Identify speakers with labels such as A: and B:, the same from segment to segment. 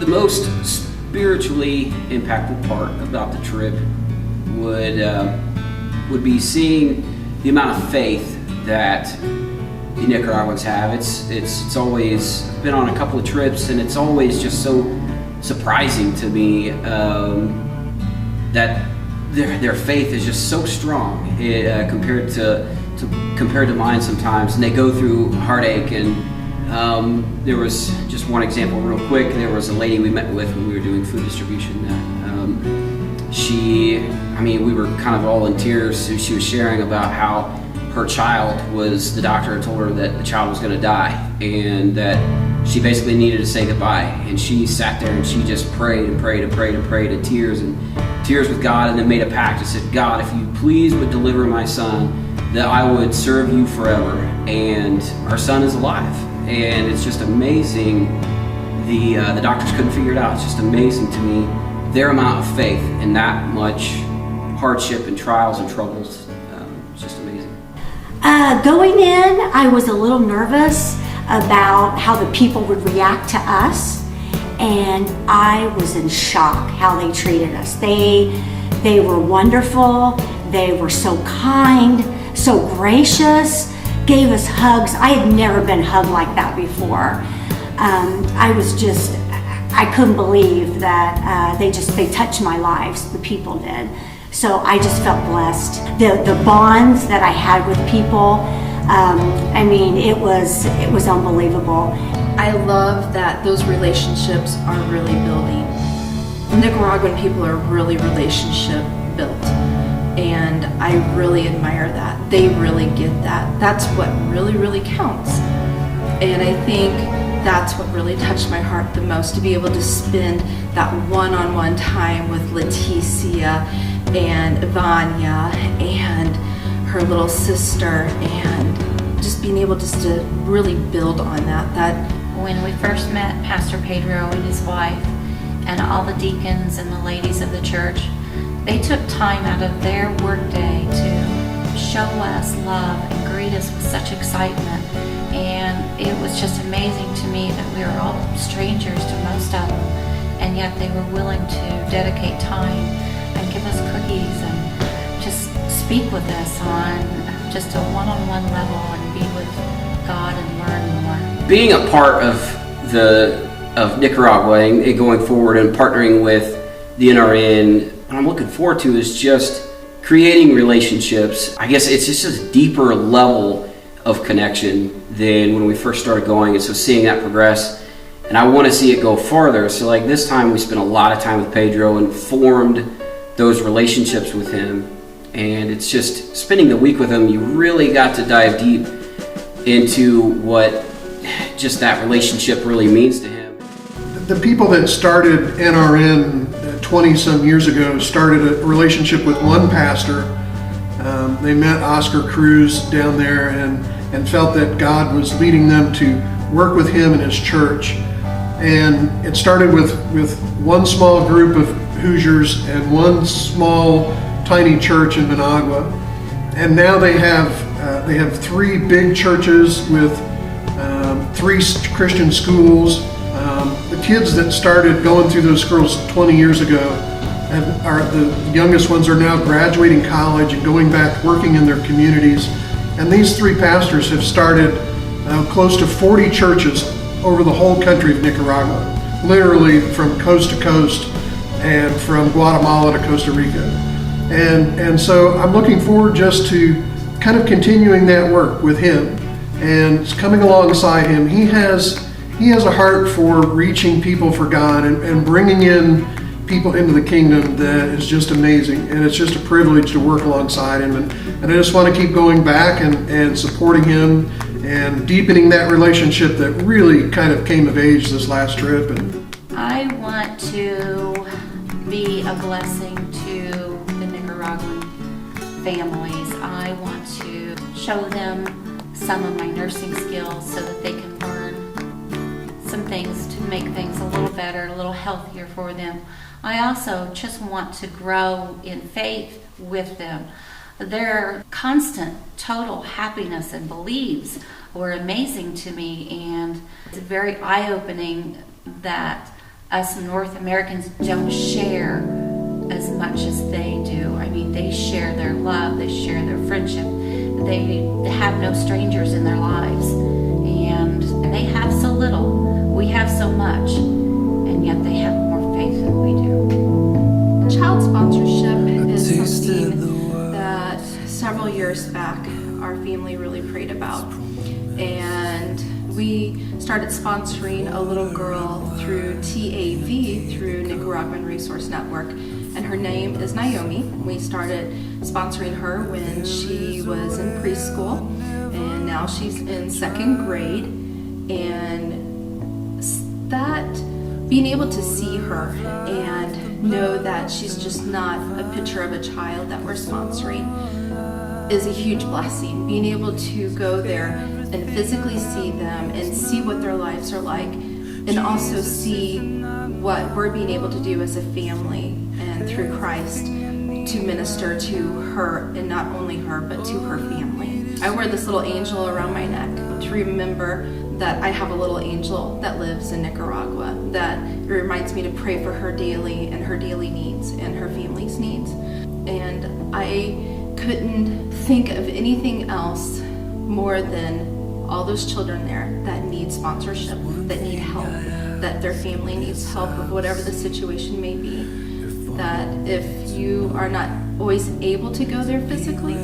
A: The most spiritually impactful part about the trip would be seeing the amount of faith that the Nicaraguans have. It's always been on a couple of trips, and it's always just so surprising to me that their faith is just so strong compared to mine sometimes, and they go through heartache. And there was just one example real quick. There was a lady we met with when we were doing food distribution. We were kind of all in tears. She was sharing about how her child the doctor had told her that the child was going to die, and that she basically needed to say goodbye. And she sat there and she just prayed and prayed and prayed and prayed in tears with God, and then made a pact and said, God, if you please would deliver my son, that I would serve you forever. And our son is alive. And it's just amazing. The doctors couldn't figure it out. It's just amazing to me, their amount of faith in that much hardship and trials and troubles. It's just amazing.
B: Going in, I was a little nervous about how the people would react to us, and I was in shock how they treated us. They were wonderful. They were so kind, so gracious, gave us hugs. I had never been hugged like that before. I couldn't believe that they touched my lives, the people did. So I just felt blessed. The bonds that I had with people, it was unbelievable.
C: I love that those relationships are really building. Nicaraguan people are really relationship built, and I really admire that. They really get that. That's what really, really counts. And I think that's what really touched my heart the most, to be able to spend that one-on-one time with Leticia and Vanya and her little sister, and just being able just to really build on that.
D: When we first met Pastor Pedro and his wife and all the deacons and the ladies of the church, they took time out of their workday to show us love and greet us with such excitement. And it was just amazing to me that we were all strangers to most of them, and yet they were willing to dedicate time and give us cookies and just speak with us on just a one-on-one level and be with God and learn more.
A: Being a part of Nicaragua and going forward and partnering with the NRN, what I'm looking forward to is just creating relationships. I guess it's just a deeper level of connection than when we first started going, and so seeing that progress, and I want to see it go farther. So like this time we spent a lot of time with Pedro and formed those relationships with him, and it's just spending the week with him, you really got to dive deep into what just that relationship really means to him.
E: The people that started NRN 20 some years ago started a relationship with one pastor. They met Oscar Cruz down there and felt that God was leading them to work with him and his church. And it started with one small group of Hoosiers and one small tiny church in Managua. And now they have 3 big churches with 3 Christian schools. The kids that started going through those schools 20 years ago, the youngest ones are now graduating college and going back working in their communities. And these 3 pastors have started close to 40 churches over the whole country of Nicaragua, literally from coast to coast and from Guatemala to Costa Rica. And so I'm looking forward just to kind of continuing that work with him and coming alongside him. He has a heart for reaching people for God and bringing in people into the kingdom that is just amazing, and it's just a privilege to work alongside him, and I just want to keep going back and supporting him and deepening that relationship that really kind of came of age this last trip. And
D: I want to be a blessing to the Nicaraguan families. I want to show them some of my nursing skills so that they can learn some things to make things a little better, a little healthier for them. I also just want to grow in faith with them. Their constant, total happiness and beliefs were amazing to me, and it's very eye-opening that us North Americans don't share as much as they do. I mean, they share their love, they share their friendship. They have no strangers in their lives. And they have so little. We have so much. And yet they have more faith than we do.
C: Child sponsorship is something that several years back our family really prayed about. And we started sponsoring a little girl through TAV, through Nicaraguan Resource Network, and her name is Naomi. We started sponsoring her when she was in preschool, and now she's in 2nd grade. And that, being able to see her and know that she's just not a picture of a child that we're sponsoring is a huge blessing. Being able to go there and physically see them and see what their lives are like, and also see what we're being able to do as a family and through Christ to minister to her, and not only her, but to her family. I wear this little angel around my neck to remember that I have a little angel that lives in Nicaragua, that it reminds me to pray for her daily and her daily needs and her family's needs. And I couldn't think of anything else more than all those children there that need sponsorship, that need help, that their family needs help of whatever the situation may be. That if you are not always able to go there physically,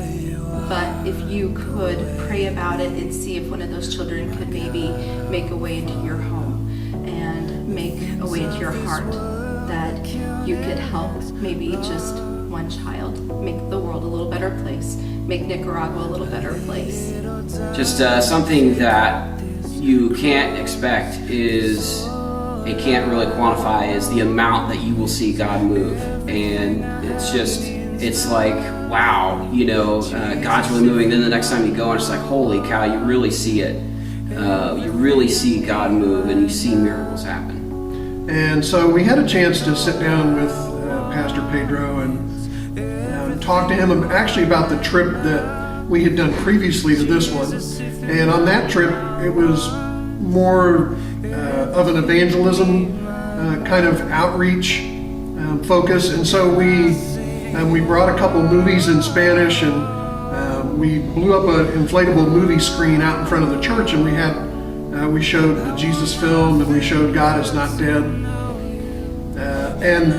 C: but if you could pray about it and see if one of those children could maybe make a way into your home and make a way into your heart, that you could help maybe just one child make the world a little better place, make Nicaragua a little better place.
A: Just something that you can't expect is, it can't really quantify, is the amount that you will see God move. And it's like, wow, God's really moving. Then the next time you go, and it's like, holy cow, you really see it. You really see God move, and you see miracles happen.
E: And so we had a chance to sit down with Pastor Pedro and talk to him actually about the trip that we had done previously to this one. And on that trip, it was more of an evangelism kind of outreach focus. And so we brought a couple movies in Spanish, and we blew up an inflatable movie screen out in front of the church, and we showed the Jesus film, and we showed God is Not Dead. And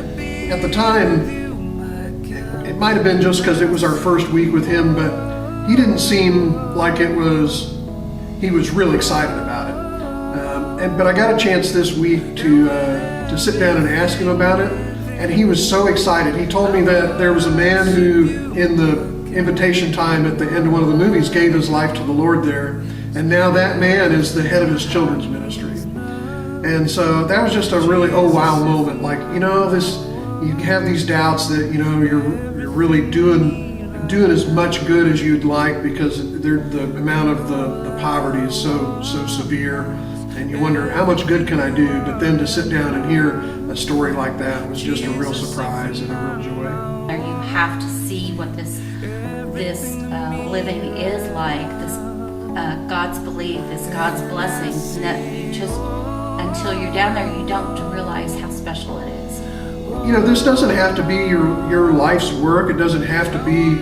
E: at the time, it might have been just because it was our first week with him, but he didn't seem like he was really excited about it. But I got a chance this week to sit down and ask him about it, and he was so excited. He told me that there was a man who, in the invitation time at the end of one of the movies, gave his life to the Lord there, and now that man is the head of his children's ministry. And so that was just a really oh wow moment. Like, you have these doubts that you're really doing as much good as you'd like, because the amount of the poverty is so severe, and you wonder how much good can I do. But then to sit down and hear a story like that was just a real surprise and a real joy.
D: You have to see what this living is like, this God's belief, this God's blessings, and that you just, until you're down there, you don't realize how special it is.
E: This doesn't have to be your life's work. It doesn't have to be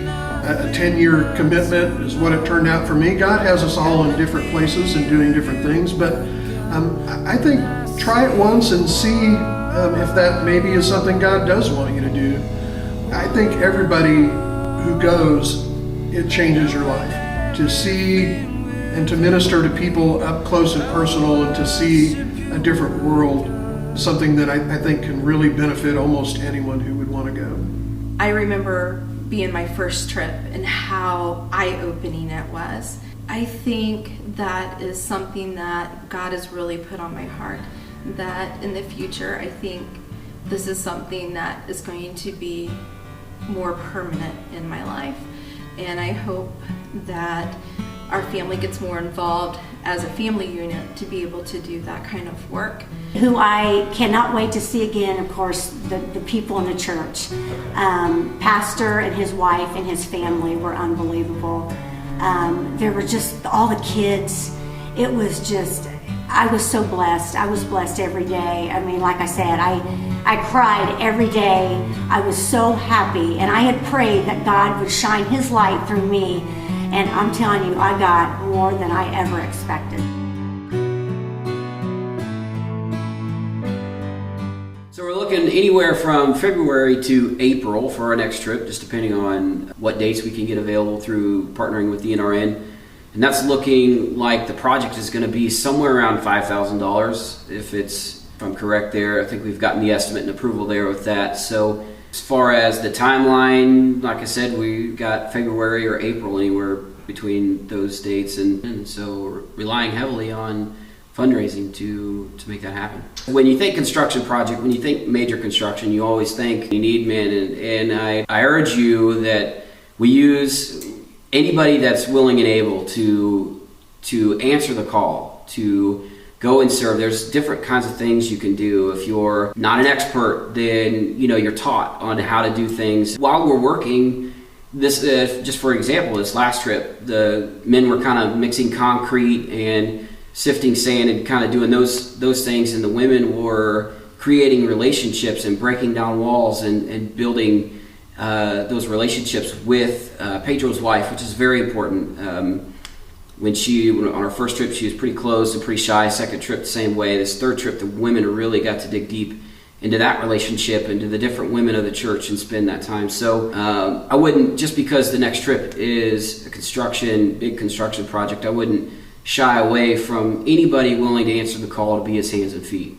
E: a 10-year commitment, is what it turned out for me. God has us all in different places and doing different things, but I think try it once and see if that maybe is something God does want you to do. I think everybody who goes, it changes your life. To see and to minister to people up close and personal, and to see a different world, something that I think can really benefit almost anyone who would want to go.
C: I remember being my first trip and how eye-opening it was. I think that is something that God has really put on my heart, that in the future, I think this is something that is going to be more permanent in my life. And I hope that our family gets more involved as a family unit to be able to do that kind of work.
B: Who I cannot wait to see again, of course, the people in the church. Pastor and his wife and his family were unbelievable. There were just all the kids. It was just, I was so blessed. I was blessed every day. I mean, like I said, I cried every day. I was so happy, and I had prayed that God would shine His light through me, and I'm telling you, I got more than I ever expected.
A: So we're looking anywhere from February to April for our next trip, just depending on what dates we can get available through partnering with the NRN. And that's looking like the project is going to be somewhere around $5,000, if I'm correct there. I think we've gotten the estimate and approval there with that. So as far as the timeline, like I said, we got February or April, anywhere between those dates, and so we're relying heavily on fundraising to make that happen. When you think construction project, when you think major construction, you always think you need men, and I urge you that we use anybody that's willing and able to answer the call, to go and serve. There's different kinds of things you can do. If you're not an expert, then you're taught on how to do things while we're working. This, just for example, this last trip, the men were kind of mixing concrete and sifting sand and kind of doing those things, and the women were creating relationships and breaking down walls and building those relationships with Pedro's wife, which is very important. When on our first trip, she was pretty closed and pretty shy. Second trip, the same way. This third trip, the women really got to dig deep into that relationship, into the different women of the church, and spend that time. So I wouldn't, just because the next trip is a big construction project, I wouldn't shy away from anybody willing to answer the call to be his hands and feet.